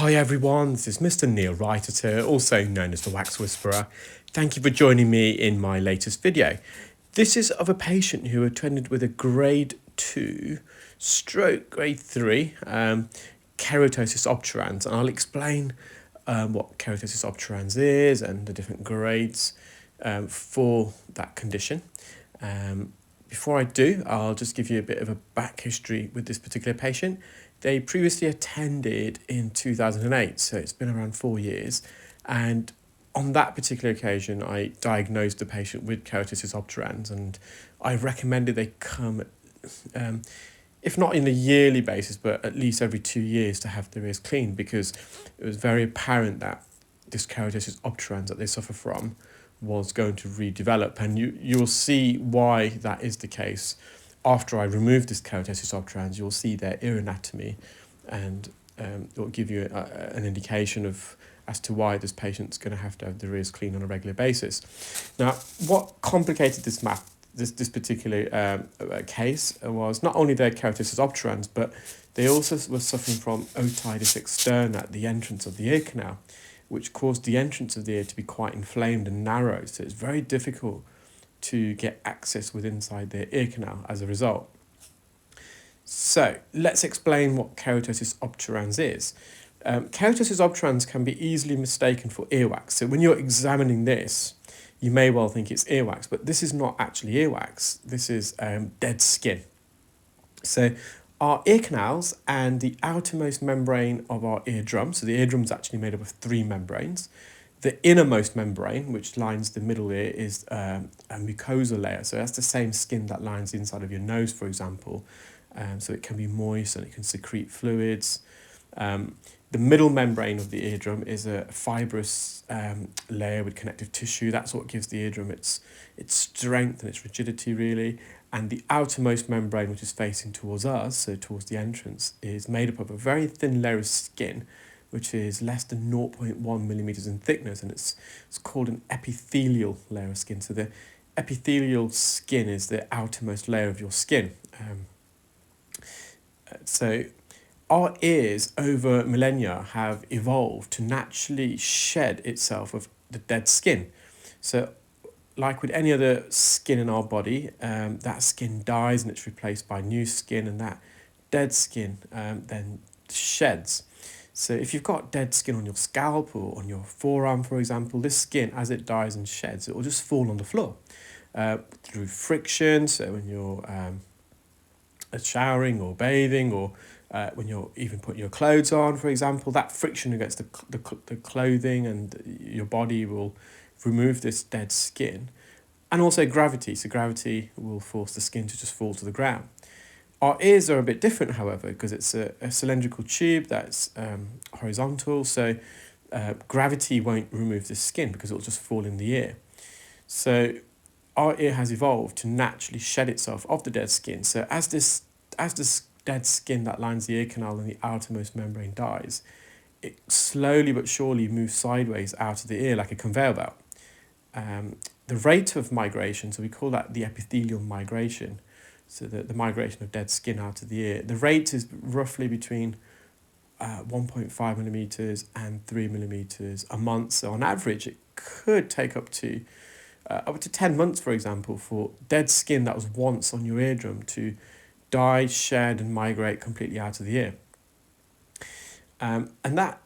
Hi everyone, this is Mr Neel Raithatha, also known as the Wax Whisperer. Thank you for joining me in my latest video. This is of a patient who attended with a grade 2 stroke grade 3 keratosis obturans, and I'll explain what keratosis obturans is and the different grades for that condition. Before I do, I'll just give you a bit of a back history with this particular patient. They previously attended in 2008, so it's been around 4 years. And on that particular occasion, I diagnosed the patient with keratosis obturans, and I recommended they come, if not in a yearly basis, but at least every 2 years to have their ears cleaned, because it was very apparent that this keratosis obturans that they suffer from was going to redevelop, and you'll see why that is the case. After I remove this keratosis obturans, you'll see their ear anatomy, and it will give you an indication of as to why this patient's going to have their ears cleaned on a regular basis. Now, what complicated this particular case was not only their keratosis obturans, but they also were suffering from otitis externa at the entrance of the ear canal, which caused the entrance of the ear to be quite inflamed and narrow. So it's very difficult to get access with inside their ear canal as a result. So let's explain what keratosis obturans is. Keratosis obturans can be easily mistaken for earwax. So when you're examining this, you may well think it's earwax, but this is not actually earwax. This is dead skin. So our ear canals and the outermost membrane of our eardrum, so the eardrum is actually made up of 3 membranes. The innermost membrane, which lines the middle ear, is a mucosal layer. So that's the same skin that lines the inside of your nose, for example. So it can be moist and it can secrete fluids. The middle membrane of the eardrum is a fibrous layer with connective tissue. That's what gives the eardrum its strength and its rigidity, really. And the outermost membrane, which is facing towards us, so towards the entrance, is made up of a very thin layer of skin, which is less than 0.1 millimeters in thickness, and it's called an epithelial layer of skin. So the epithelial skin is the outermost layer of your skin. So our ears over millennia have evolved to naturally shed itself of the dead skin. So like with any other skin in our body, that skin dies and it's replaced by new skin, and that dead skin then sheds. So if you've got dead skin on your scalp or on your forearm, for example, this skin, as it dies and sheds, it will just fall on the floor through friction. So when you're showering or bathing, or when you're even putting your clothes on, for example, that friction against the clothing and your body will remove this dead skin. And also gravity. So gravity will force the skin to just fall to the ground. Our ears are a bit different, however, because it's a cylindrical tube that's horizontal, so gravity won't remove the skin because it'll just fall in the ear. So our ear has evolved to naturally shed itself of the dead skin. So as this dead skin that lines the ear canal and the outermost membrane dies, it slowly but surely moves sideways out of the ear like a conveyor belt. The rate of migration, so we call that the epithelial migration, so the migration of dead skin out of the ear, the rate is roughly between 1.5 millimeters and 3 millimeters a month. So on average, it could take up to 10 months, for example, for dead skin that was once on your eardrum to die, shed, and migrate completely out of the ear. And that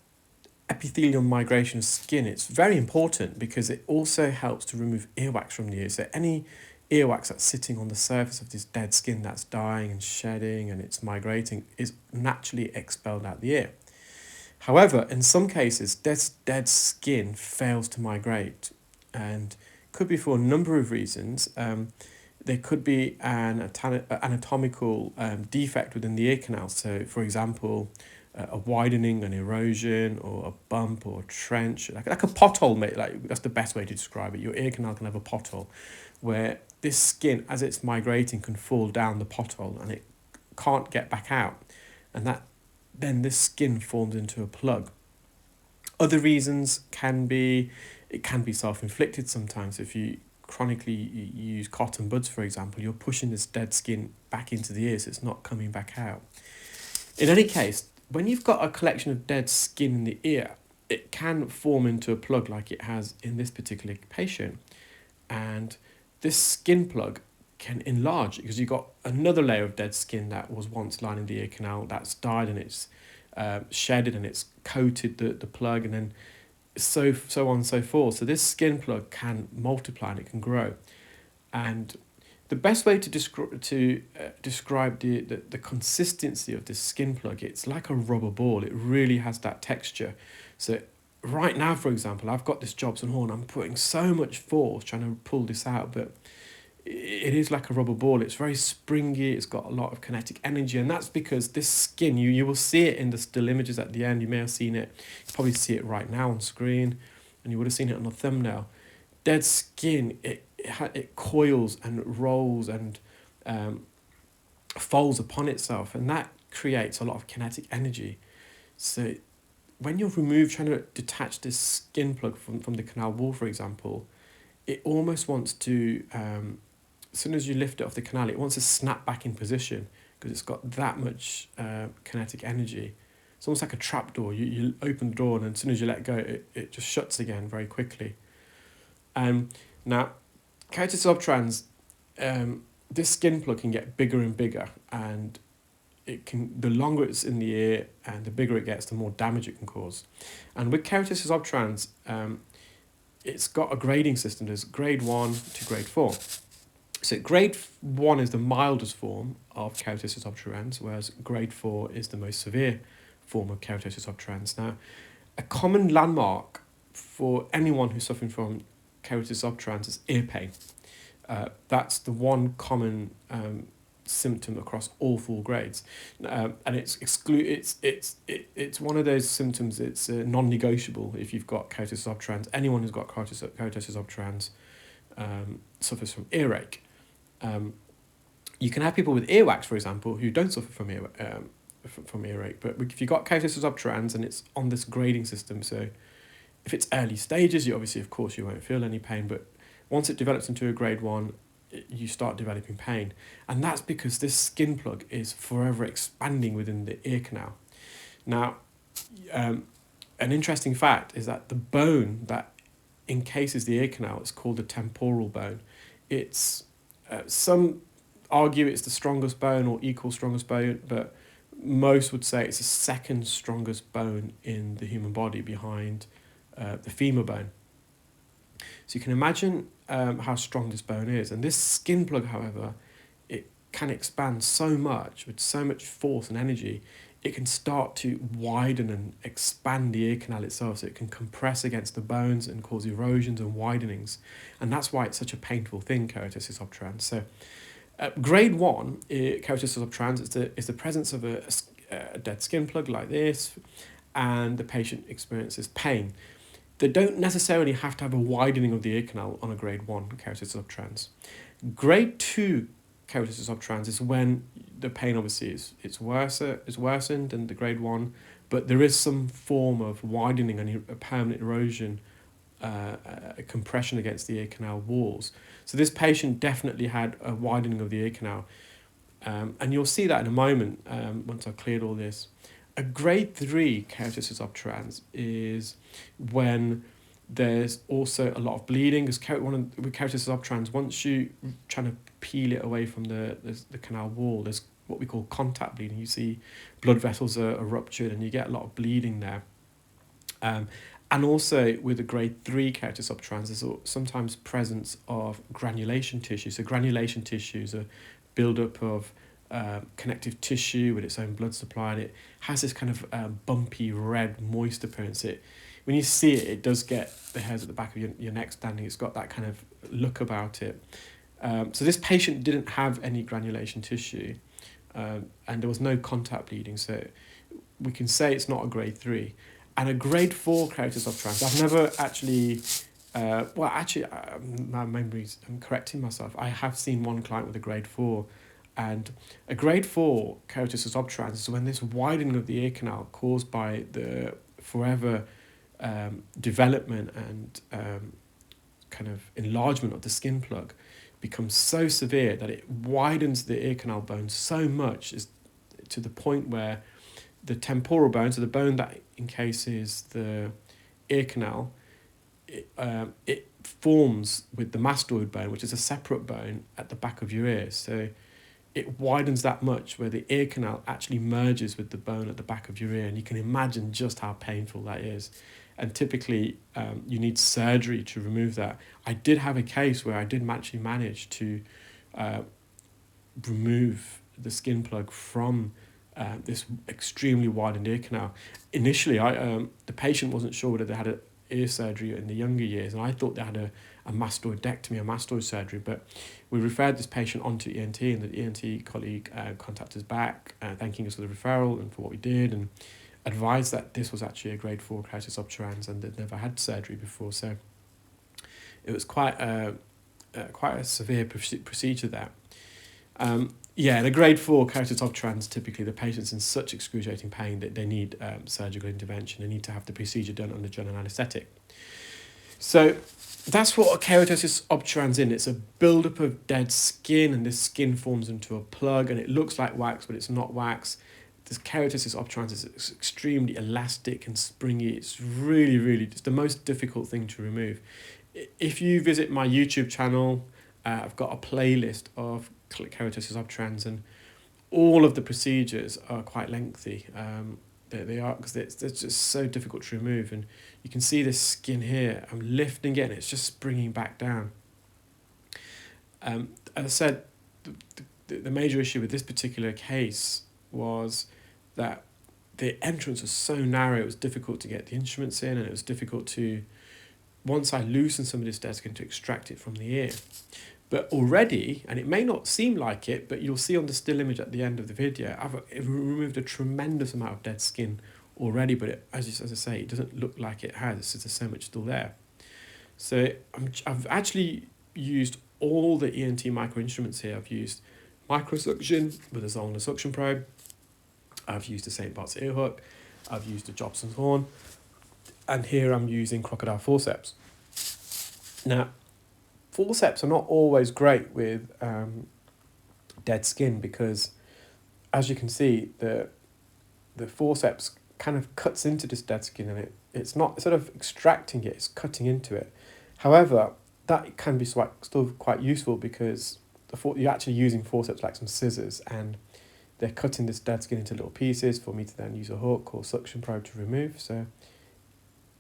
epithelial migration of skin, it's very important because it also helps to remove earwax from the ear. So any earwax that's sitting on the surface of this dead skin that's dying and shedding and it's migrating is naturally expelled out the ear. However, in some cases, this dead skin fails to migrate, and could be for a number of reasons. There could be an anatomical defect within the ear canal. So, for example, a widening, an erosion, or a bump or a trench, like a pothole, mate. Like that's the best way to describe it. Your ear canal can have a pothole where this skin, as it's migrating, can fall down the pothole and it can't get back out, and then this skin forms into a plug. Other reasons can be self-inflicted sometimes. If you chronically use cotton buds, for example, you're pushing this dead skin back into the ear, so it's not coming back out. In any case, when you've got a collection of dead skin in the ear, it can form into a plug like it has in this particular patient. And this skin plug can enlarge because you've got another layer of dead skin that was once lining the ear canal that's died, and it's shedded and it's coated the plug, and then so on and so forth. So this skin plug can multiply and it can grow. And the best way to describe the consistency of this skin plug, it's like a rubber ball. It really has that texture. So right now, for example, I've got this Jobson horn. I'm putting so much force trying to pull this out, but it is like a rubber ball. It's very springy. It's got a lot of kinetic energy, and that's because this skin, you will see it in the still images at the end. You may have seen it. You probably see it right now on screen, and you would have seen it on the thumbnail. Dead skin, it coils and rolls and folds upon itself, and that creates a lot of kinetic energy. So when you're trying to detach this skin plug from the canal wall, for example, it almost wants to, as soon as you lift it off the canal, it wants to snap back in position because it's got that much kinetic energy. It's almost like a trap door. You open the door, and as soon as you let go, it just shuts again very quickly. Now, Keratosis obturans, this skin plug can get bigger and bigger, and the longer it's in the ear and the bigger it gets, the more damage it can cause. And with Keratosis obturans, it's got a grading system. There's grade 1 to grade 4. So grade 1 is the mildest form of Keratosis obturans, whereas grade 4 is the most severe form of Keratosis obturans. Now, a common landmark for anyone who's suffering from Keratosis obturans is ear pain. That's the one common symptom across all 4 grades, and it's one of those symptoms. It's non-negotiable if you've got Keratosis obturans. Anyone who's got Keratosis obturans suffers from earache. You can have people with earwax, for example, who don't suffer from earache, but if you've got Keratosis obturans and it's on this grading system, so if it's early stages, you obviously, of course, you won't feel any pain, but once it develops into a grade 1, you start developing pain. And that's because this skin plug is forever expanding within the ear canal. Now, an interesting fact is that the bone that encases the ear canal is called the temporal bone. It's some argue it's the strongest bone or equal strongest bone, but most would say it's the second strongest bone in the human body behind the femur bone. So you can imagine how strong this bone is. And this skin plug, however, it can expand so much with so much force and energy, it can start to widen and expand the ear canal itself, so it can compress against the bones and cause erosions and widenings. And that's why it's such a painful thing, Keratosis obturans. So grade 1, Keratosis obturans, is the presence of a dead skin plug like this, and the patient experiences pain. They don't necessarily have to have a widening of the ear canal on a grade 1 Keratosis obturans. Grade 2 Keratosis obturans is when the pain obviously is worsened than the grade 1, but there is some form of widening and a permanent erosion, a compression against the ear canal walls. So this patient definitely had a widening of the ear canal, and you'll see that in a moment once I've cleared all this. A grade 3 Keratosis obturans is when there's also a lot of bleeding. With Keratosis obturans, once you trying to peel it away from the canal wall, there's what we call contact bleeding. You see blood vessels are ruptured and you get a lot of bleeding there. And also with a grade 3 Keratosis obturans, there's sometimes presence of granulation tissue. So granulation tissue is a build-up of connective tissue with its own blood supply, and it has this kind of bumpy red moist appearance. When you see it, it does get the hairs at the back of your neck standing. It's got that kind of look about it. So this patient didn't have any granulation tissue, and there was no contact bleeding, so we can say it's not a grade 3. And a grade 4 Keratosis obturans, I've never actually my memories, I'm correcting myself. I have seen one client with a grade 4, and a grade 4 Keratosis obturans is when this widening of the ear canal caused by the forever development and kind of enlargement of the skin plug becomes so severe that it widens the ear canal bone so much, is to the point where the temporal bone, so the bone that encases the ear canal, it forms with the mastoid bone, which is a separate bone at the back of your ear. So it widens that much where the ear canal actually merges with the bone at the back of your ear, and you can imagine just how painful that is. And typically you need surgery to remove that. I did have a case where I did actually manage to remove the skin plug from this extremely widened ear canal. Initially, the patient wasn't sure whether they had a ear surgery in the younger years, and I thought they had a mastoidectomy, a mastoid surgery, but we referred this patient onto ENT, and the ENT colleague contacted us back, thanking us for the referral and for what we did, and advised that this was actually a grade 4 keratosis obturans and they'd never had surgery before. So it was quite a severe procedure there. In a grade 4 keratosis obturans, typically the patient's in such excruciating pain that they need surgical intervention. They need to have the procedure done under general anaesthetic. So that's what a keratosis obturans is. It's a buildup of dead skin, and this skin forms into a plug, and it looks like wax, but it's not wax. This keratosis obturans is extremely elastic and springy. It's really, really just the most difficult thing to remove. If you visit my YouTube channel, I've got a playlist of keratosis obturans, and all of the procedures are quite lengthy. They are, because it's just so difficult to remove, and you can see this skin here. I'm lifting it, and it's just springing back down. As I said, the major issue with this particular case was that the entrance was so narrow, it was difficult to get the instruments in, and it was difficult to, once I loosened some of this dead skin, to extract it from the ear. But already, and it may not seem like it, but you'll see on the still image at the end of the video, I've removed a tremendous amount of dead skin already, but as I say, it doesn't look like it has, so there's so much still there. So I've actually used all the ENT micro instruments here. I've used microsuction with a Zollner suction probe. I've used the St. Bart's ear hook. I've used the Jobson's horn. And here I'm using crocodile forceps. Now, forceps are not always great with dead skin, because as you can see, the forceps kind of cuts into this dead skin, and it's not sort of extracting it, it's cutting into it. However, that can be still quite useful, because you're actually using forceps like some scissors, and they're cutting this dead skin into little pieces for me to then use a hook or suction probe to remove. So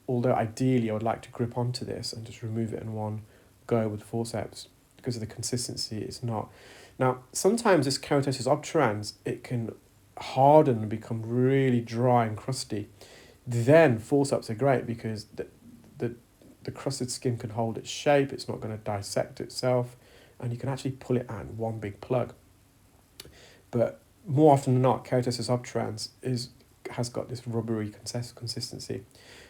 although ideally I would like to grip onto this and just remove it in one go with forceps, because of the consistency, it's not. Now, sometimes this keratosis obturans, it can harden and become really dry and crusty. Then forceps are great, because the crusted skin can hold its shape, it's not going to dissect itself, and you can actually pull it out in one big plug. But more often than not, keratosis obturans has got this rubbery consistency.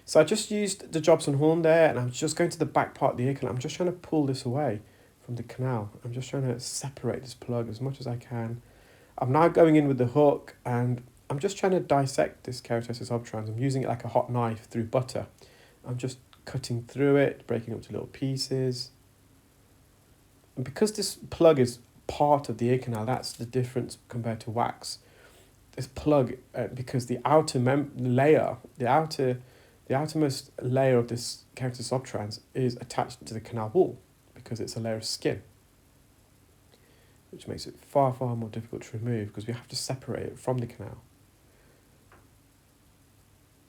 So I just used the Jobson horn there, and I'm just going to the back part of the ear canal. I'm just trying to pull this away from the canal. I'm just trying to separate this plug as much as I can. I'm now going in with the hook, and I'm just trying to dissect this keratosis obturans. I'm using it like a hot knife through butter. I'm just cutting through it, breaking it up to little pieces. And because this plug is part of the ear canal, that's the difference compared to wax. This plug, because the outer layer, the outermost layer of this keratosis obturans is attached to the canal wall, because it's a layer of skin, which makes it far, far more difficult to remove, because we have to separate it from the canal.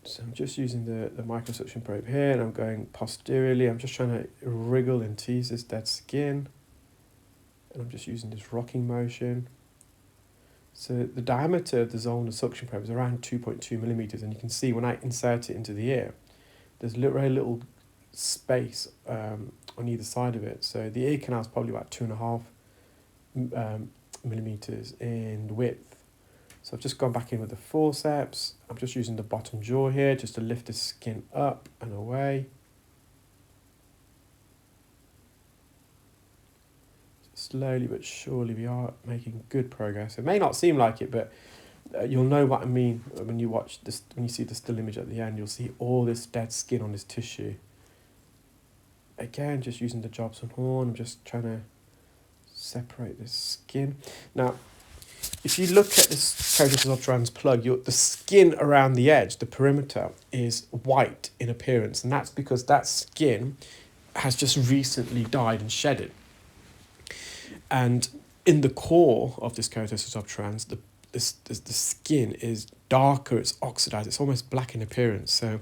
So I'm just using the microsuction probe here, and I'm going posteriorly. I'm just trying to wriggle and tease this dead skin, and I'm just using this rocking motion. So the diameter of the Zollner suction probe is around 2.2 millimeters, and you can see when I insert it into the ear, there's very little space on either side of it. So the ear canal is probably about 2.5 millimeters in width. So I've just gone back in with the forceps. I'm just using the bottom jaw here just to lift the skin up and away. Slowly but surely we are making good progress. It may not seem like it, but you'll know what I mean when you watch this. When you see the still image at the end, you'll see all this dead skin on this tissue. Again, just using the Jobson horn, I'm just trying to separate this skin. Now, if you look at this Keratosis obturans plug, the skin around the edge, the perimeter, is white in appearance, and that's because that skin has just recently died and shedded. And in the core of this Keratosis obturans, the skin is darker, it's oxidized, it's almost black in appearance. So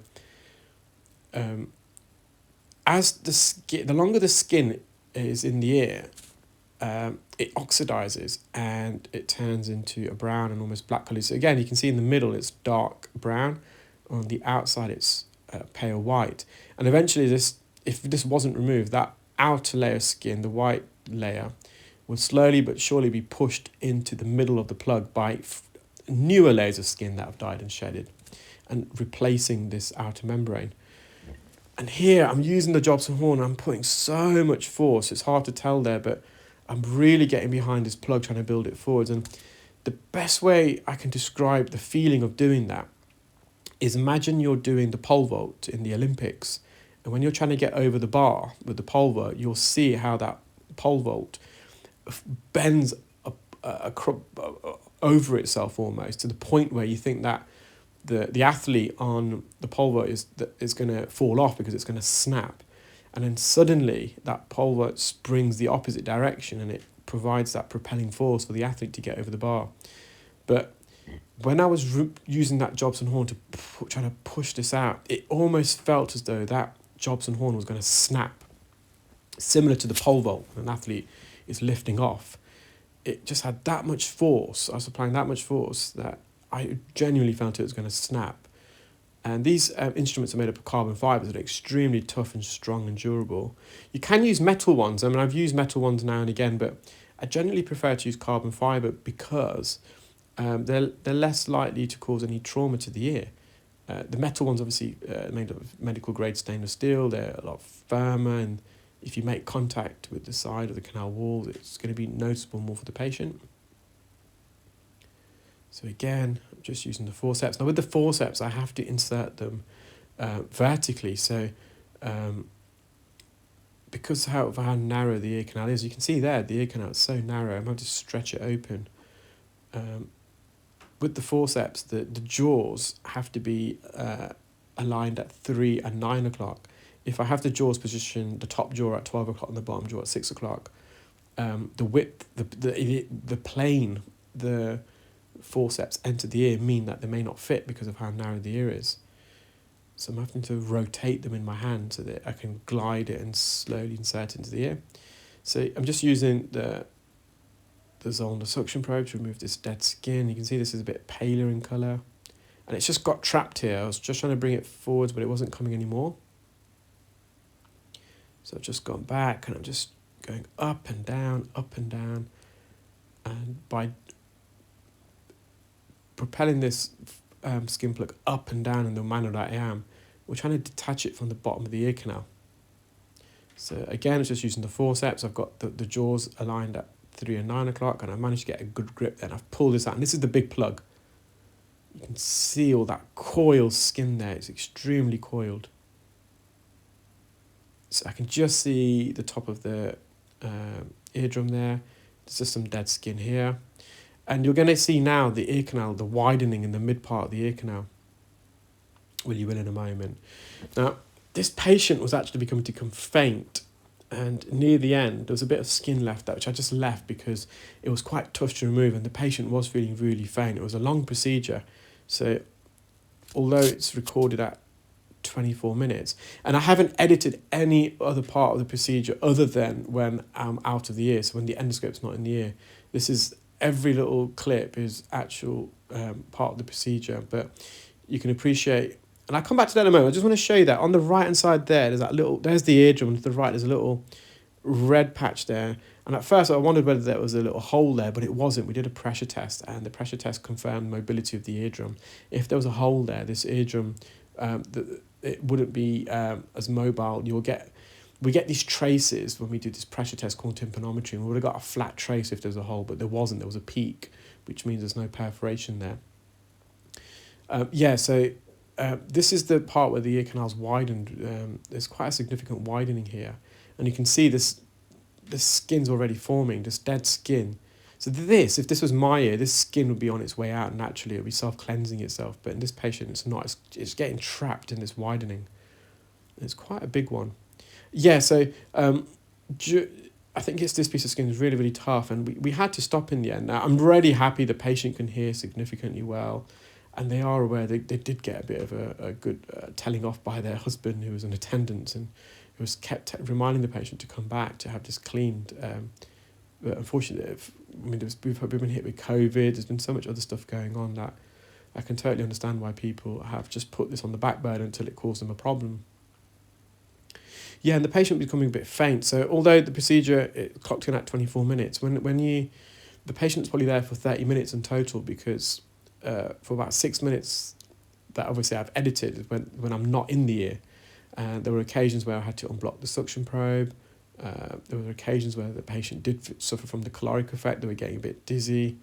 as the longer the skin is in the ear, it oxidizes and it turns into a brown and almost black colour. So again, you can see in the middle it's dark brown, on the outside it's pale white. And eventually if this wasn't removed, that outer layer of skin, the white layer, would slowly but surely be pushed into the middle of the plug by newer layers of skin that have died and shedded, and replacing this outer membrane. And here I'm using the Jobson horn, I'm putting so much force, it's hard to tell there, but I'm really getting behind this plug, trying to build it forwards. And the best way I can describe the feeling of doing that is, imagine you're doing the pole vault in the Olympics, and when you're trying to get over the bar with the pole vault, you'll see how that pole vault bends over itself almost, to the point where you think that the athlete on the pole vault is going to fall off because it's going to snap. And then suddenly that pole vault springs the opposite direction, and it provides that propelling force for the athlete to get over the bar. But when I was using that Jobson horn trying to push this out, it almost felt as though that Jobson horn was going to snap, similar to the pole vault when an athlete is lifting off. It just had that much force. I was applying that much force that I genuinely felt it was going to snap. And these instruments are made up of carbon fibres that are extremely tough and strong and durable. You can use metal ones. I mean, I've used metal ones now and again, but I generally prefer to use carbon fibre because they're less likely to cause any trauma to the ear. The metal ones, obviously, made of medical grade stainless steel. They're a lot firmer, and if you make contact with the side of the canal wall, it's going to be noticeable more for the patient. So again, I'm just using the forceps. Now with the forceps, I have to insert them vertically. So because of how narrow the ear canal is, you can see there, the ear canal is so narrow, I'm going to stretch it open. With the forceps, the jaws have to be aligned at 3 and 9 o'clock. If I have the jaws positioned, the top jaw at 12 o'clock and the bottom jaw at 6 o'clock, the width, the plane, the forceps enter the ear mean that they may not fit because of how narrow the ear is. So I'm having to rotate them in my hand so that I can glide it and slowly insert it into the ear. So I'm just using the Zollner suction probe to remove this dead skin. You can see this is a bit paler in colour, and it's just got trapped here. I was just trying to bring it forwards, but it wasn't coming anymore. So I've just gone back and I'm just going up and down, and by propelling this skin plug up and down in the manner that I am, we're trying to detach it from the bottom of the ear canal. So again, it's just using the forceps. I've got the jaws aligned at 3 and 9 o'clock, and I managed to get a good grip then. I've pulled this out, and this is the big plug. You can see all that coiled skin there. It's extremely coiled. So I can just see the top of the eardrum there. There's just some dead skin here. And you're going to see now the ear canal, the widening in the mid part of the ear canal. Well, you will in a moment. Now, this patient was actually beginning to become faint, and near the end, there was a bit of skin left there, which I just left because it was quite tough to remove, and the patient was feeling really faint. It was a long procedure, so although it's recorded at 24 minutes, and I haven't edited any other part of the procedure other than when I'm out of the ear, so when the endoscope's not in the ear. This is, every little clip is actual part of the procedure, but you can appreciate, and I'll come back to that in a moment. I just want to show you that on the right hand side there's the eardrum. To the right, there's a little red patch there, and at first I wondered whether there was a little hole there, but it wasn't. We did a pressure test, and the pressure test confirmed mobility of the eardrum. If there was a hole there, this eardrum, it wouldn't be as mobile. We get these traces when we do this pressure test called tympanometry, and we would have got a flat trace if there was a hole, but there wasn't. There was a peak, which means there's no perforation there. This is the part where the ear canal's widened. There's quite a significant widening here, and you can see this skin's already forming, this dead skin. So this, if this was my ear, this skin would be on its way out naturally. It would be self-cleansing itself. But in this patient, it's not. It's getting trapped in this widening. It's quite a big one. Yeah, so I think this piece of skin is really, really tough. And we had to stop in the end. Now, I'm really happy the patient can hear significantly well. And they are aware they did get a bit of a good telling off by their husband, who was in attendance, and who was kept reminding the patient to come back to have this cleaned. But unfortunately, we've been hit with COVID. There's been so much other stuff going on that I can totally understand why people have just put this on the back burner until it caused them a problem. Yeah, and the patient was becoming a bit faint. So although the procedure it clocked in at 24 minutes, the patient's probably there for 30 minutes in total, because for about 6 minutes that obviously I've edited when I'm not in the ear. There were occasions where I had to unblock the suction probe. There were occasions where the patient did suffer from the caloric effect. They were getting a bit dizzy.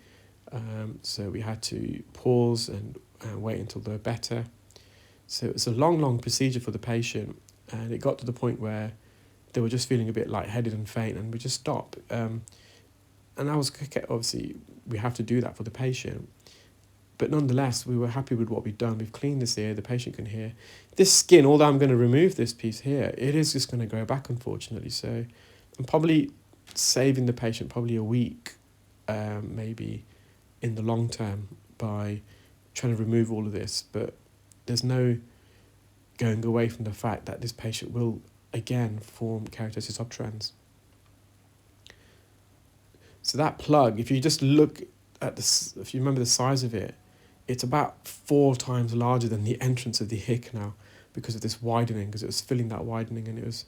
So we had to pause and wait until they were better. So it was a long procedure for the patient. And it got to the point where they were just feeling a bit lightheaded and faint, and we just stopped. And I was, obviously, we have to do that for the patient. But nonetheless, we were happy with what we've done. We've cleaned this ear, the patient can hear. This skin, although I'm going to remove this piece here, it is just going to go back, unfortunately. So I'm probably saving the patient probably a week, maybe in the long term, by trying to remove all of this. But there's no going away from the fact that this patient will, again, form keratosis obturans. So that plug, if you just look at this, if you remember the size of it, it's about 4 times larger than the entrance of the ear canal because of this widening, because it was filling that widening, and it was,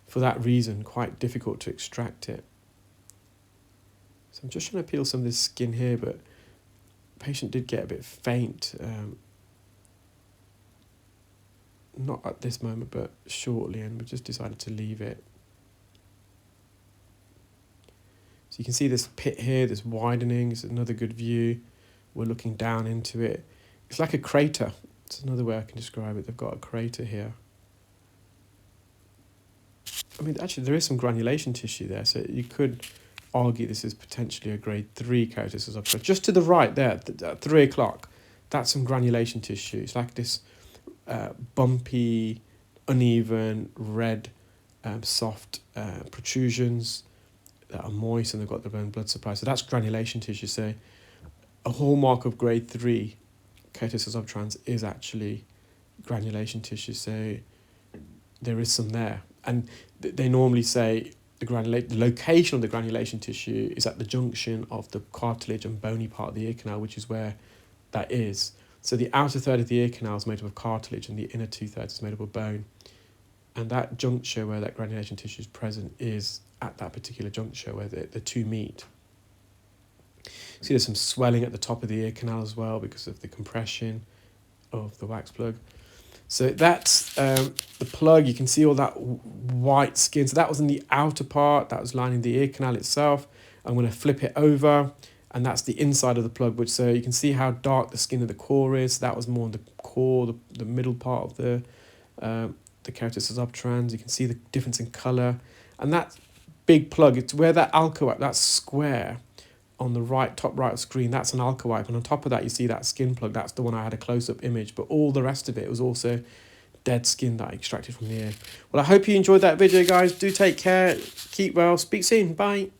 for that reason, quite difficult to extract it. So I'm just trying to peel some of this skin here, but the patient did get a bit faint. Not at this moment, but shortly, and we just decided to leave it. So you can see this pit here, this widening. It's another good view. We're looking down into it. It's like a crater. It's another way I can describe it. They've got a crater here. I mean, actually, there is some granulation tissue there, so you could argue this is potentially a grade 3 keratosis obturans. Just to the right there, at 3 o'clock, that's some granulation tissue. It's like this bumpy, uneven, red, soft protrusions that are moist, and they've got their own blood supply. So that's granulation tissue. So a hallmark of grade 3 keratosis obturans is actually granulation tissue. So there is some there. And they normally say the location of the granulation tissue is at the junction of the cartilage and bony part of the ear canal, which is where that is. So the outer third of the ear canal is made up of cartilage, and the inner 2/3 is made up of bone. And that juncture where that granulation tissue is present is at that particular juncture where the two meet. See, there's some swelling at the top of the ear canal as well because of the compression of the wax plug. So that's the plug. You can see all that white skin. So that was in the outer part. That was lining the ear canal itself. I'm going to flip it over, and that's the inside of the plug. Which, so you can see how dark the skin of the core is. That was more in the core, the middle part of the keratosis obturans. You can see the difference in colour. And that big plug, it's where that alcowipe, that square on the right, top right of screen, that's an alcowipe. And on top of that, you see that skin plug. That's the one I had a close-up image. But all the rest of it was also dead skin that I extracted from the ear. Well, I hope you enjoyed that video, guys. Do take care. Keep well. Speak soon. Bye.